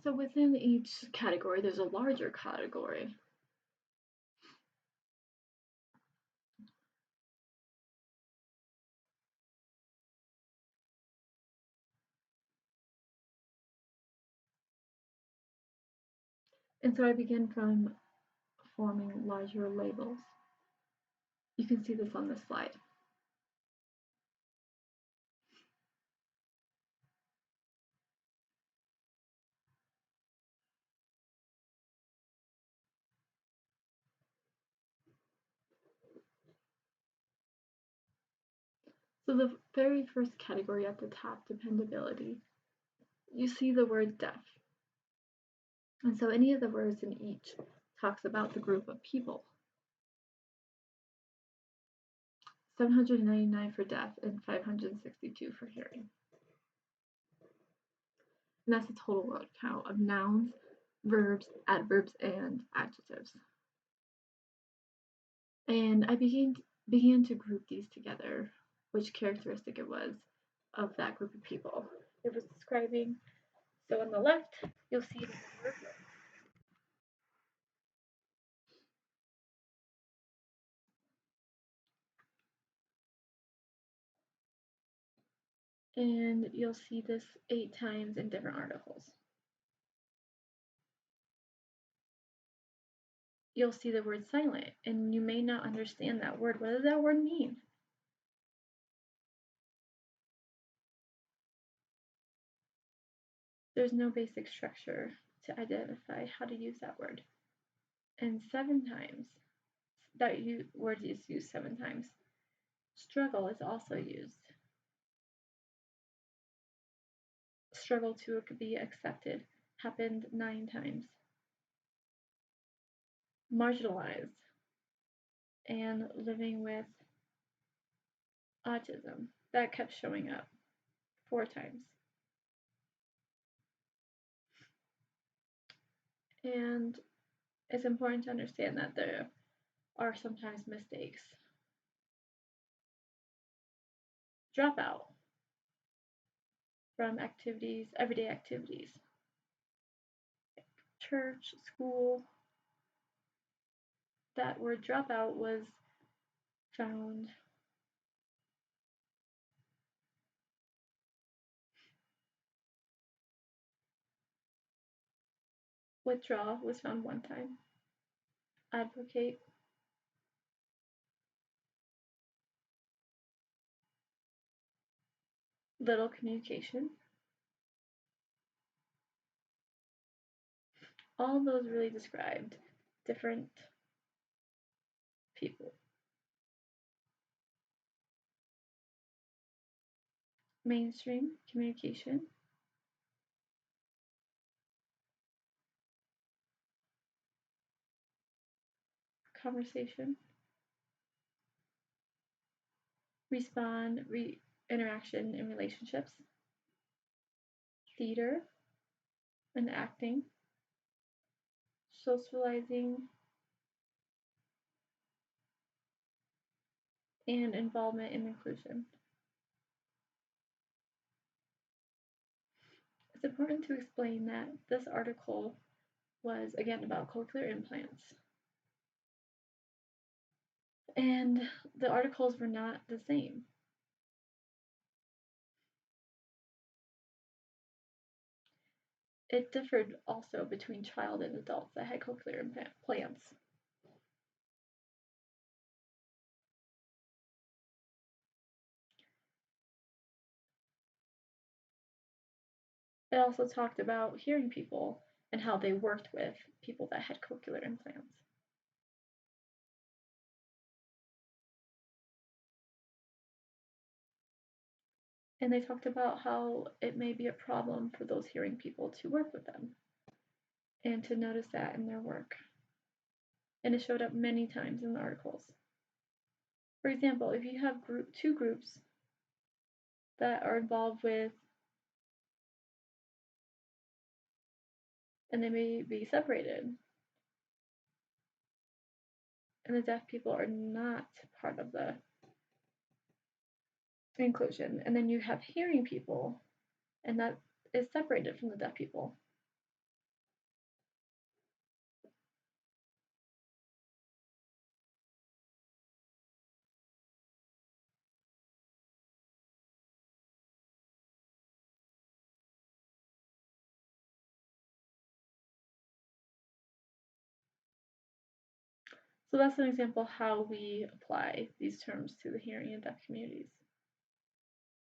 So within each category, there's a larger category. And so I begin from forming larger labels. You can see this on this slide. So the very first category at the top, dependability, you see the word deaf. And so any of the words in each talks about the group of people. 799 for deaf and 562 for hearing. And that's the total word count of nouns, verbs, adverbs, and adjectives. And I began to group these together, which characteristic it was of that group of people. It was describing, so on the left, you'll see the number, and you'll see this 8 times in different articles. You'll see the word silent, and you may not understand that word. What does that word mean? There's no basic structure to identify how to use that word. And 7 times, that word is used 7 times. Struggle is also used. Struggle to be accepted happened 9 times. Marginalized and living with autism, that kept showing up 4 times. And it's important to understand that there are sometimes mistakes. Dropout from activities, everyday activities, church, school. That word dropout was found withdraw was found 1 time. Advocate, little communication. All those really described different people. Mainstream communication. Conversation. Respond, interaction in relationships. Theater and acting. Socializing and involvement in inclusion. It's important to explain that this article was again about cochlear implants. And the articles were not the same. It differed also between child and adults that had cochlear implants. It also talked about hearing people and how they worked with people that had cochlear implants. And they talked about how it may be a problem for those hearing people to work with them and to notice that in their work. And it showed up many times in the articles. For example, if you have two groups that are involved with, and they may be separated, and the deaf people are not part of the inclusion, and then you have hearing people, and that is separated from the deaf people. So that's an example how we apply these terms to the hearing and deaf communities.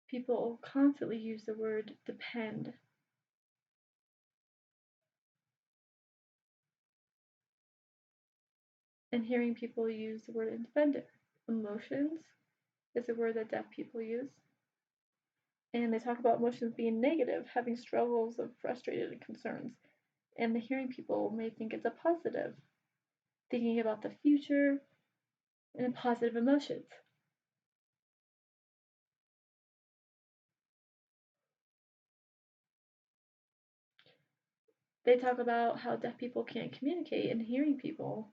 People constantly use the word depend. And hearing people use the word independent. Emotions is a word that deaf people use. And they talk about emotions being negative, having struggles of frustrated and concerns. And the hearing people may think it's a positive, thinking about the future and positive emotions. They talk about how deaf people can't communicate and hearing people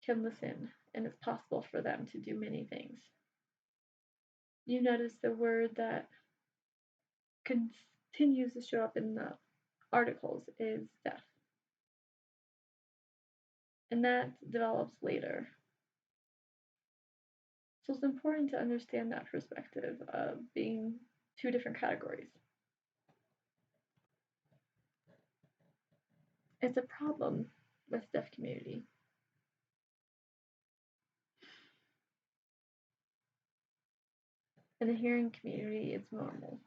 can listen, and it's possible for them to do many things. You notice the word that continues to show up in the articles is deaf. And that develops later. So it's important to understand that perspective of being two different categories. It's a problem with deaf community. In the hearing community, it's normal.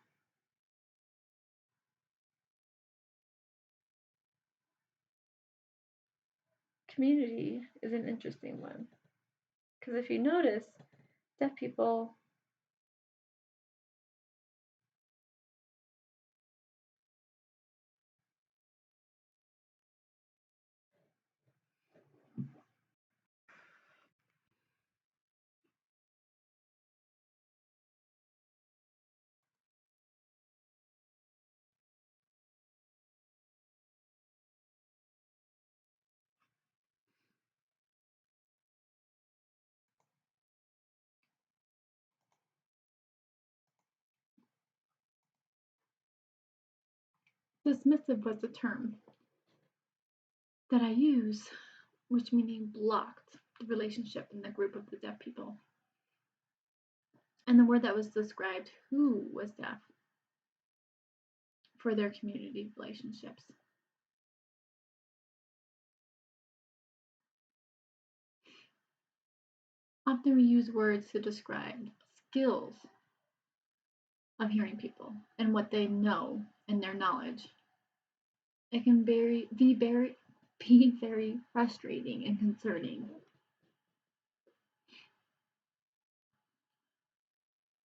Community is an interesting one because if you notice, deaf people dismissive was the term that I use, which meaning blocked the relationship in the group of the deaf people. And the word that was described who was deaf for their community relationships. Often we use words to describe skills of hearing people and what they know and their knowledge. It can be very frustrating and concerning.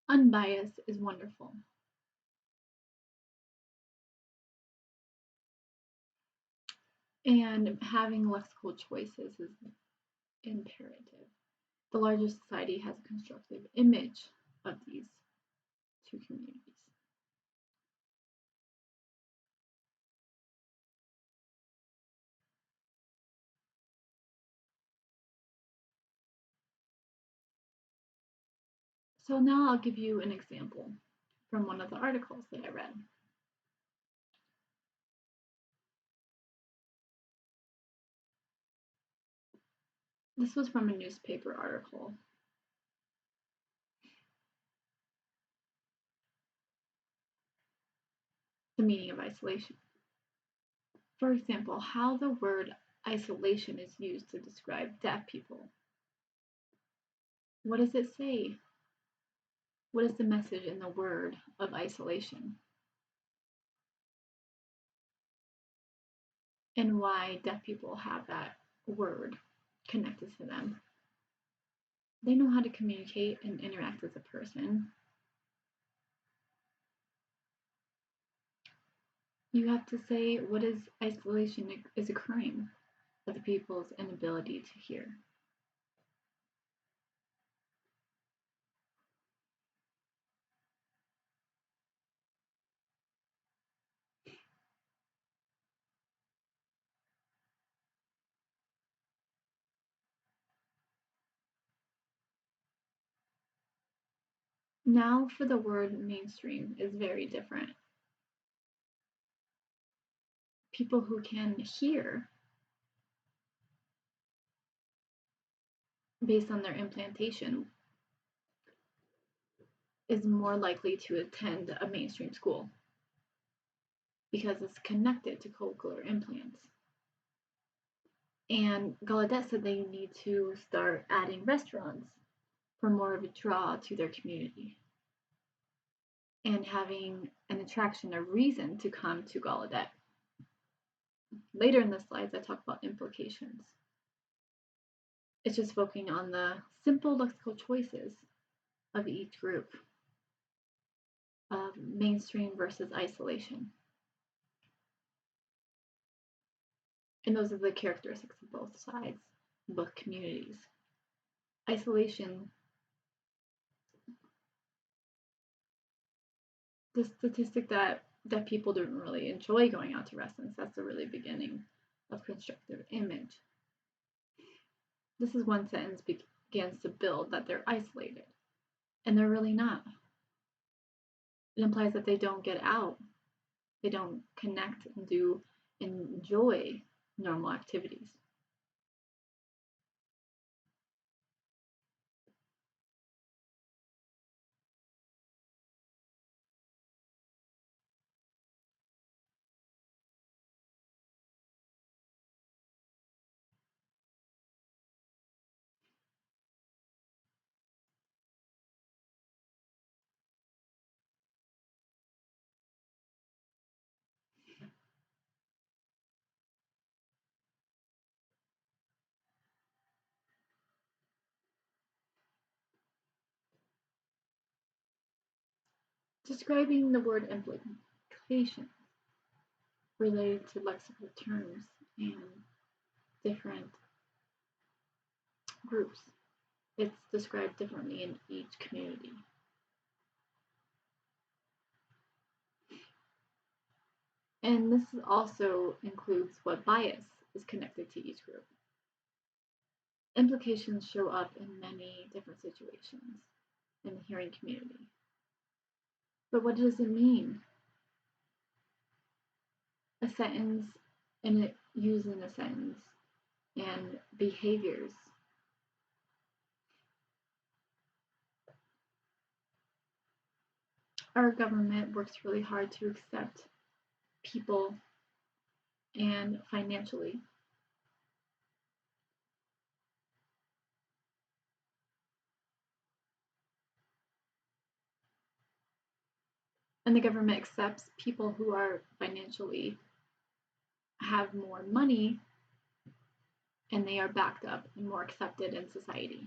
Unbiased is wonderful. And having lexical choices is imperative. The larger society has a constructive image of these two communities. So now I'll give you an example from one of the articles that I read. This was from a newspaper article. The meaning of isolation. For example, how the word isolation is used to describe deaf people. What does it say? What is the message in the word of isolation? And why deaf people have that word connected to them. They know how to communicate and interact as a person. You have to say what is isolation is occurring of the people's inability to hear. Now for the word mainstream is very different. People who can hear based on their implantation is more likely to attend a mainstream school because it's connected to cochlear implants. And Gallaudet said they need to start adding restaurants for more of a draw to their community and having an attraction, a reason to come to Gallaudet. Later in the slides, I talk about implications. It's just focusing on the simple lexical choices of each group of mainstream versus isolation. And those are the characteristics of both sides, both communities. Isolation, the statistic that people don't really enjoy going out to restaurants, that's the really beginning of constructive image. This is one sentence begins to build that they're isolated, and they're really not. It implies that they don't get out, they don't connect and enjoy normal activities. Describing the word implication related to lexical terms and different groups. It's described differently in each community. And this also includes what bias is connected to each group. Implications show up in many different situations in the hearing community. But what does it mean? A sentence and it used in a sentence and behaviors. Our government works really hard to accept people and financially. And the government accepts people who are financially have more money and they are backed up and more accepted in society.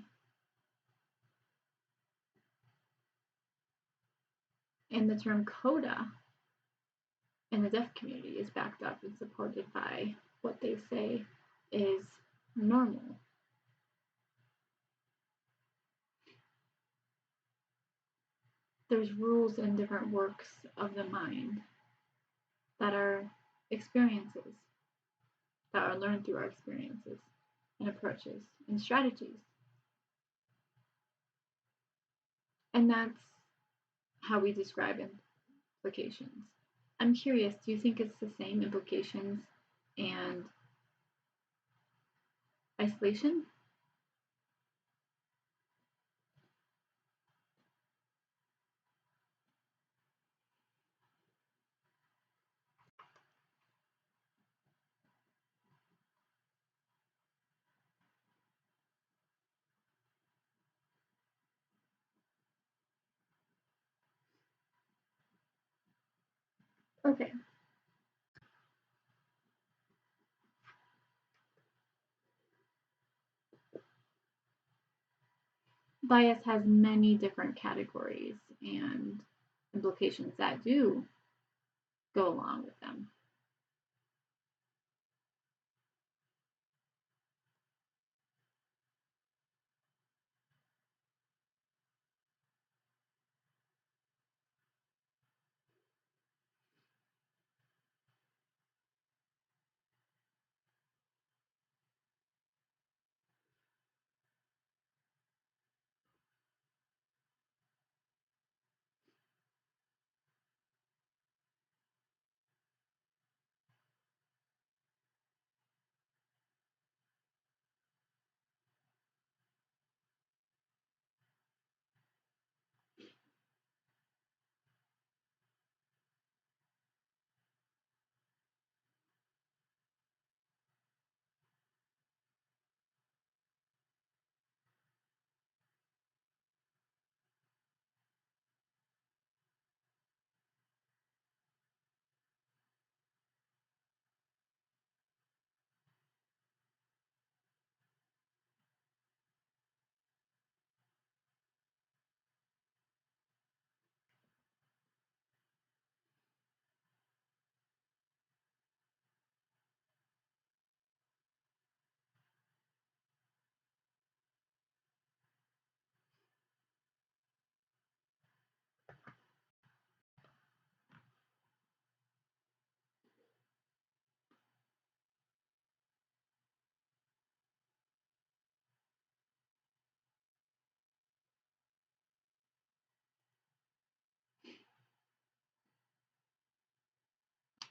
And the term coda in the deaf community is backed up and supported by what they say is normal. There's rules in different works of the mind that are experiences, that are learned through our experiences and approaches and strategies. And that's how we describe implications. I'm curious, do you think it's the same implications and isolation? Okay. Bias has many different categories and implications that do go along with them.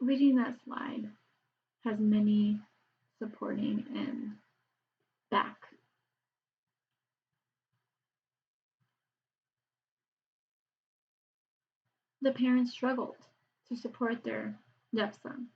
reading that slide has many supporting and back. The parents struggled to support their deaf son.